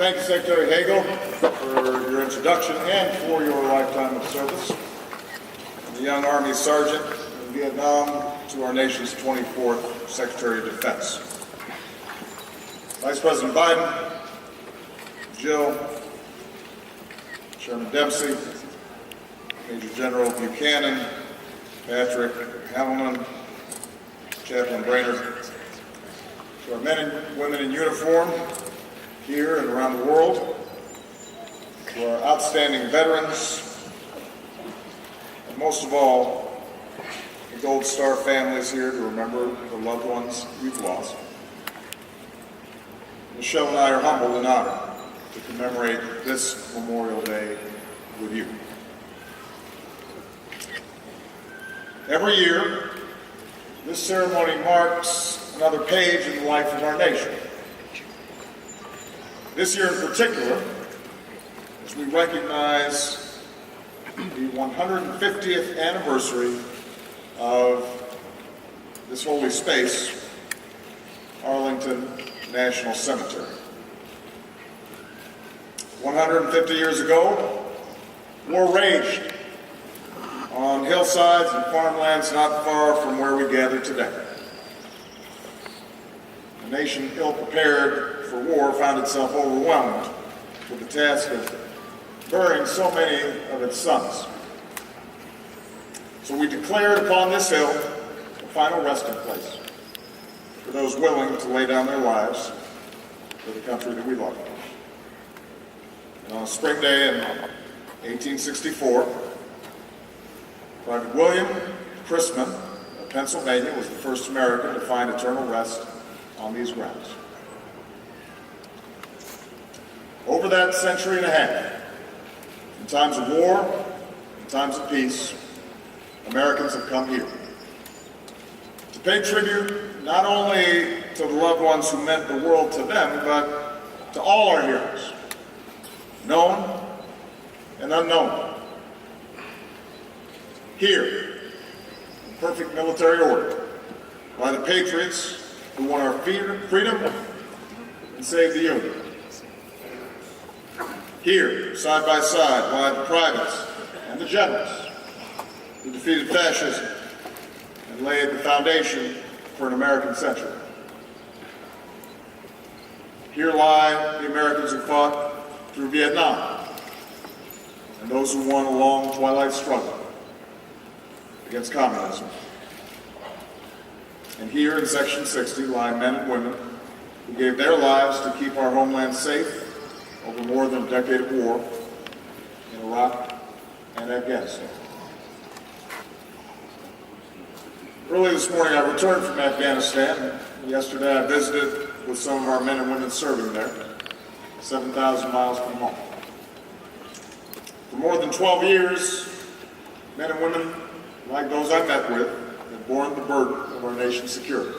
Thank you, Secretary Hagel, for your introduction and for your lifetime of service. The young Army Sergeant in Vietnam to our nation's 24th Secretary of Defense. Vice President Biden, Jill, Chairman Dempsey, Major General Buchanan, Patrick Hamilton, Chaplain Brainerd, to our men and women in uniform here and around the world, to our outstanding veterans, and most of all, the Gold Star families here to remember the loved ones we've lost. Michelle and I are humbled and honored to commemorate this Memorial Day with you. Every year, this ceremony marks another page in the life of our nation. This year in particular, as we recognize the 150th anniversary of this holy space, Arlington National Cemetery. 150 years ago, war raged on hillsides and farmlands not far from where we gather today. A nation ill-prepared for war found itself overwhelmed with the task of burying so many of its sons. So we declared upon this hill a final resting place for those willing to lay down their lives for the country that we love. And on a spring day in 1864, Private William Chrisman of Pennsylvania was the first American to find eternal rest on these grounds. Over that century and a half, in times of war, in times of peace, Americans have come here to pay tribute not only to the loved ones who meant the world to them, but to all our heroes, known and unknown. Here, in perfect military order, by the patriots who won our freedom and saved the Union. Here, side by side, by the privates and the generals who defeated fascism and laid the foundation for an American century. Here lie the Americans who fought through Vietnam and those who won a long twilight struggle against communism. And here in Section 60 lie men and women who gave their lives to keep our homeland safe over more than a decade of war in Iraq and Afghanistan. Early this morning I returned from Afghanistan. Yesterday I visited with some of our men and women serving there, 7,000 miles from home. For more than 12 years, men and women like those I met with have borne the burden of our nation's security.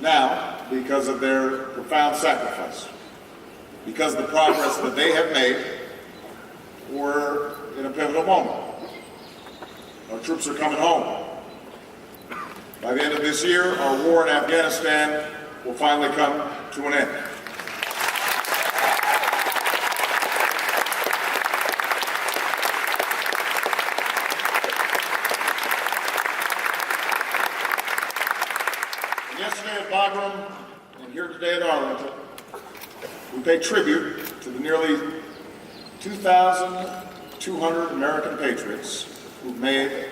Now, because of their profound sacrifice, because of the progress that they have made, we're in a pivotal moment. Our troops are coming home. By the end of this year, our war in Afghanistan will finally come to an end. Yesterday at Bagram and here today at Arlington, we pay tribute to the nearly 2,200 American patriots who've made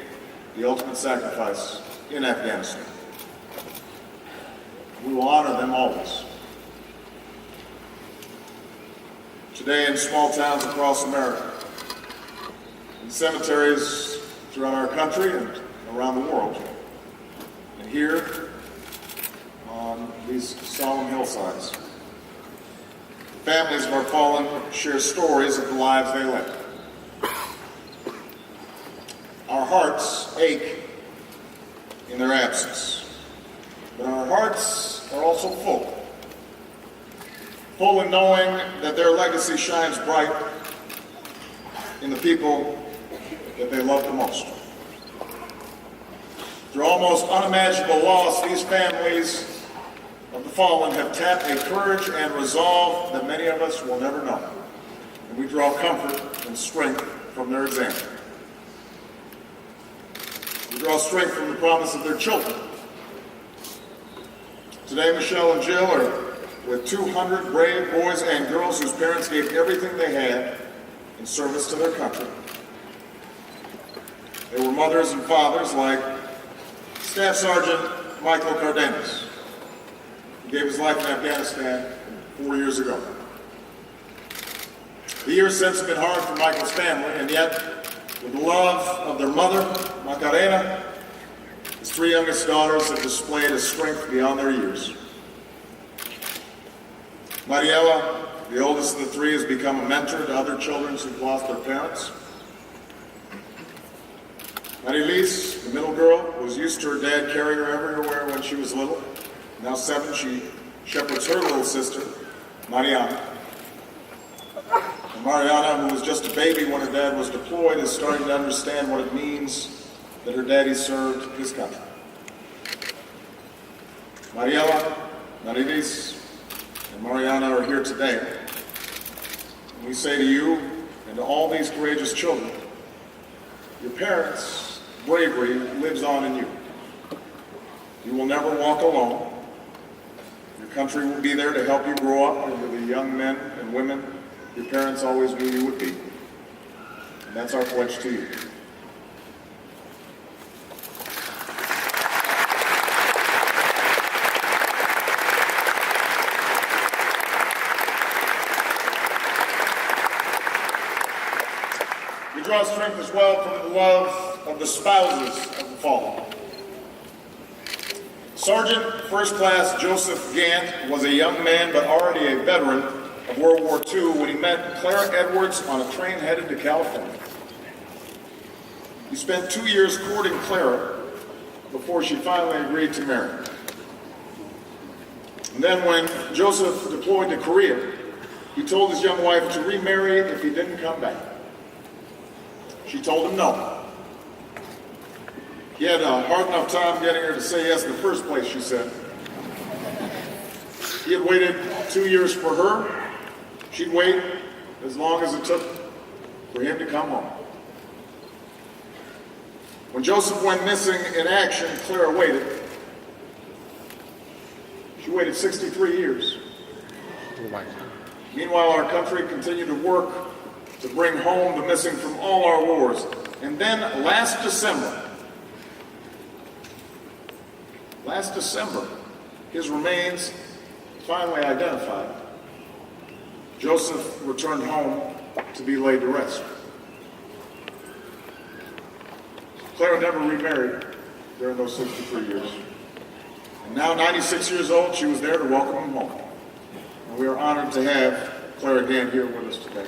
the ultimate sacrifice in Afghanistan. We will honor them always. Today in small towns across America, in cemeteries throughout our country and around the world, and here on these solemn hillsides, the families of our fallen share stories of the lives they led. Our hearts ache in their absence, but our hearts are also full in knowing that their legacy shines bright in the people that they love the most. Through almost unimaginable loss, these families of the fallen have tapped a courage and resolve that many of us will never know. And we draw comfort and strength from their example. We draw strength from the promise of their children. Today, Michelle and Jill are with 200 brave boys and girls whose parents gave everything they had in service to their country. They were mothers and fathers like Staff Sergeant Michael Cardenas, who gave his life in Afghanistan 4 years ago. The years since have been hard for Michael's family, and yet, with the love of their mother, Macarena, his 3 youngest daughters have displayed a strength beyond their years. Mariela, the oldest of the 3, has become a mentor to other children who've lost their parents. Marilise, the middle girl, was used to her dad carrying her everywhere when she was little. Now 7, she shepherds her little sister, Mariana. And Mariana, who was just a baby when her dad was deployed, is starting to understand what it means that her daddy served his country. Mariela, Marilise, and Mariana are here today. And we say to you and to all these courageous children, your parents' bravery lives on in you. You will never walk alone. Your country will be there to help you grow up into the young men and women your parents always knew you would be. And that's our pledge to you. We draw strength as well from the love of the spouses of the fallen. Sergeant First Class Joseph Gant was a young man but already a veteran of World War II when he met Clara Edwards on a train headed to California. He spent 2 years courting Clara before she finally agreed to marry. And then when Joseph deployed to Korea, he told his young wife to remarry if he didn't come back. She told him no. He had a hard enough time getting her to say yes in the first place, she said. He had waited 2 years for her. She'd wait as long as it took for him to come home. When Joseph went missing in action, Clara waited. She waited 63 years. Meanwhile, our country continued to work to bring home the missing from all our wars. And then last December, his remains finally identified. Joseph returned home to be laid to rest. Clara never remarried during those 63 years. And now, 96 years old, she was there to welcome him home. And we are honored to have Clara Gant here with us today.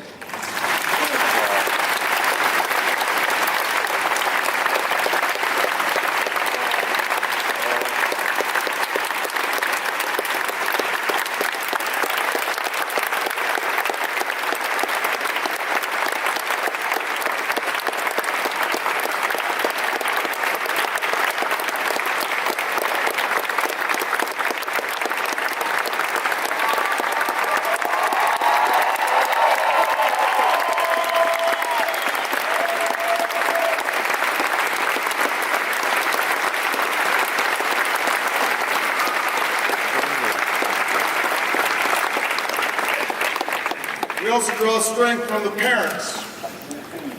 We also draw strength from the parents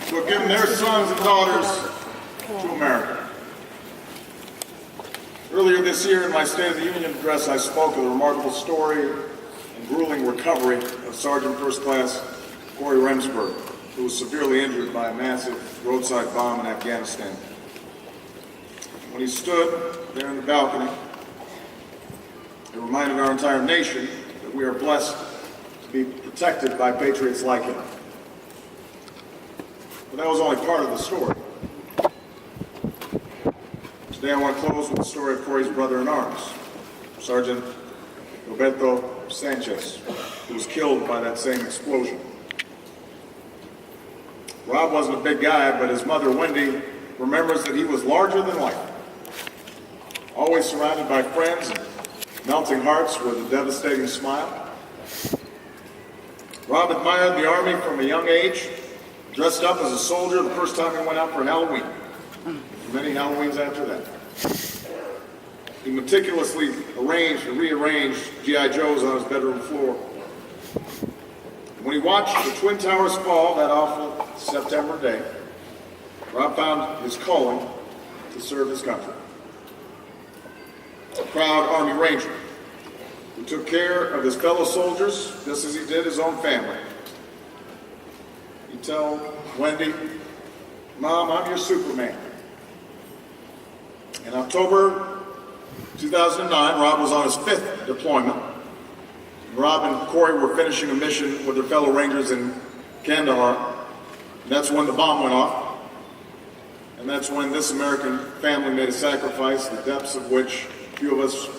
who have given their sons and daughters to America. Earlier this year in my State of the Union address, I spoke of the remarkable story and grueling recovery of Sergeant First Class Corey Remsburg, who was severely injured by a massive roadside bomb in Afghanistan. When he stood there in the balcony, it reminded our entire nation that we are blessed to be protected by patriots like him. But that was only part of the story. Today I want to close with the story of Corey's brother-in-arms, Sergeant Roberto Sanchez, who was killed by that same explosion. Rob wasn't a big guy, but his mother, Wendy, remembers that he was larger than life, always surrounded by friends and melting hearts with a devastating smile. Rob admired the Army from a young age, dressed up as a soldier the first time he went out for Halloween, and for many Halloweens after that. He meticulously arranged and rearranged G.I. Joes on his bedroom floor. When he watched the Twin Towers fall that awful September day, Rob found his calling to serve his country. A proud Army Ranger who took care of his fellow soldiers just as he did his own family. He'd tell Wendy, "Mom, I'm your Superman." In October 2009, Rob was on his 5th deployment. Rob and Corey were finishing a mission with their fellow Rangers in Kandahar. And that's when the bomb went off. And that's when this American family made a sacrifice, the depths of which few of us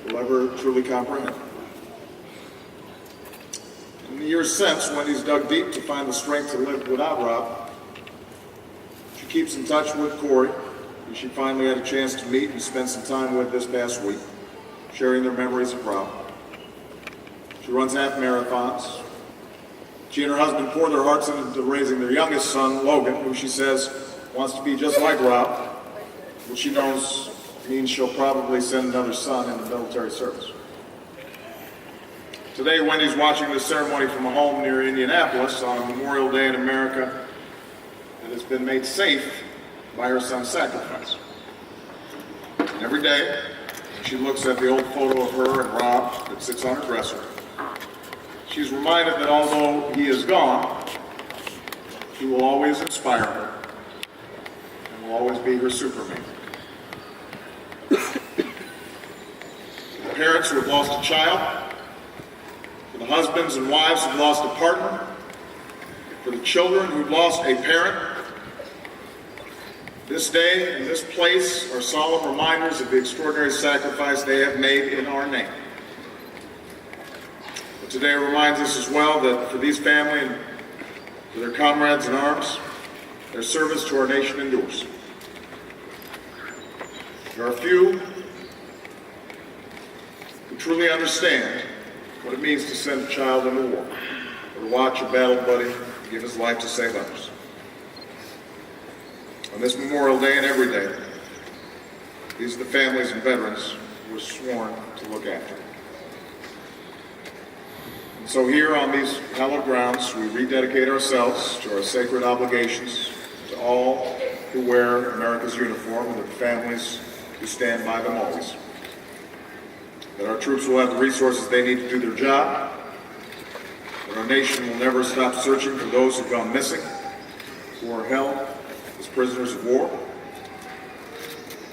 will ever truly comprehend. In the years since, Wendy's dug deep to find the strength to live without Rob. She keeps in touch with Corey, who she finally had a chance to meet and spend some time with this past week, sharing their memories of Rob. She runs half marathons. She and her husband pour their hearts into raising their youngest son, Logan, who she says wants to be just like Rob, which she knows means she'll probably send another son into military service. Today, Wendy's watching this ceremony from a home near Indianapolis on a Memorial Day in America that has been made safe by her son's sacrifice. And every day, she looks at the old photo of her and Rob that sits on her dresser. She's reminded that although he is gone, he will always inspire her and will always be her Superman. For the parents who have lost a child, for the husbands and wives who have lost a partner, for the children who have lost a parent, this day and this place are solemn reminders of the extraordinary sacrifice they have made in our name. But today reminds us as well that for these families and for their comrades in arms, their service to our nation endures. There are few who truly understand what it means to send a child into war, or to watch a battle buddy give his life to save others. On this Memorial Day and every day, these are the families and veterans who are sworn to look after. And so here on these hallowed grounds, we rededicate ourselves to our sacred obligations to all who wear America's uniform and the families who stand by them always. That our troops will have the resources they need to do their job. That our nation will never stop searching for those who've gone missing, who are held as prisoners of war.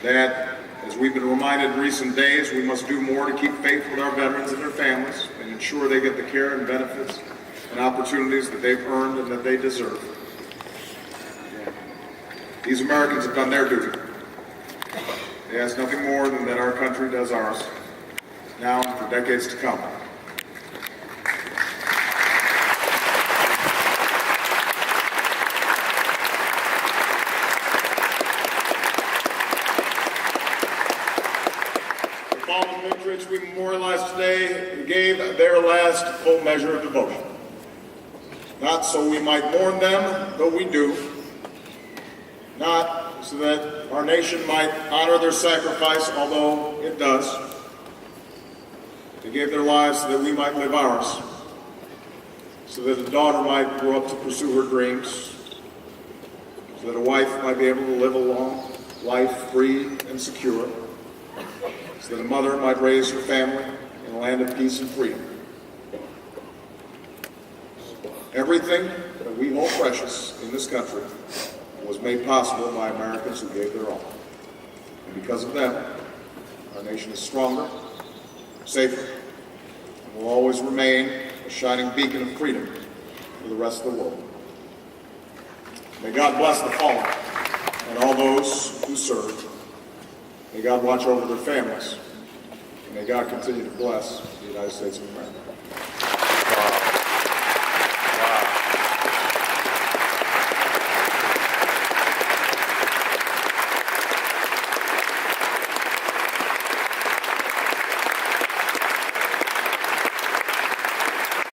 That, as we've been reminded in recent days, we must do more to keep faith with our veterans and their families and ensure they get the care and benefits and opportunities that they've earned and that they deserve. These Americans have done their duty. They ask nothing more than that our country does ours, now and for decades to come. The fallen patriots we memorialize today gave their last full measure of devotion. Not so we might mourn them, though we do. Not so that our nation might honor their sacrifice, although it does. They gave their lives so that we might live ours, so that a daughter might grow up to pursue her dreams, so that a wife might be able to live a long life free and secure, so that a mother might raise her family in a land of peace and freedom. Everything that we hold precious in this country was made possible by Americans who gave their all. And because of them, our nation is stronger, safer, and will always remain a shining beacon of freedom for the rest of the world. May God bless the fallen and all those who serve. May God watch over their families. And may God continue to bless the United States of America.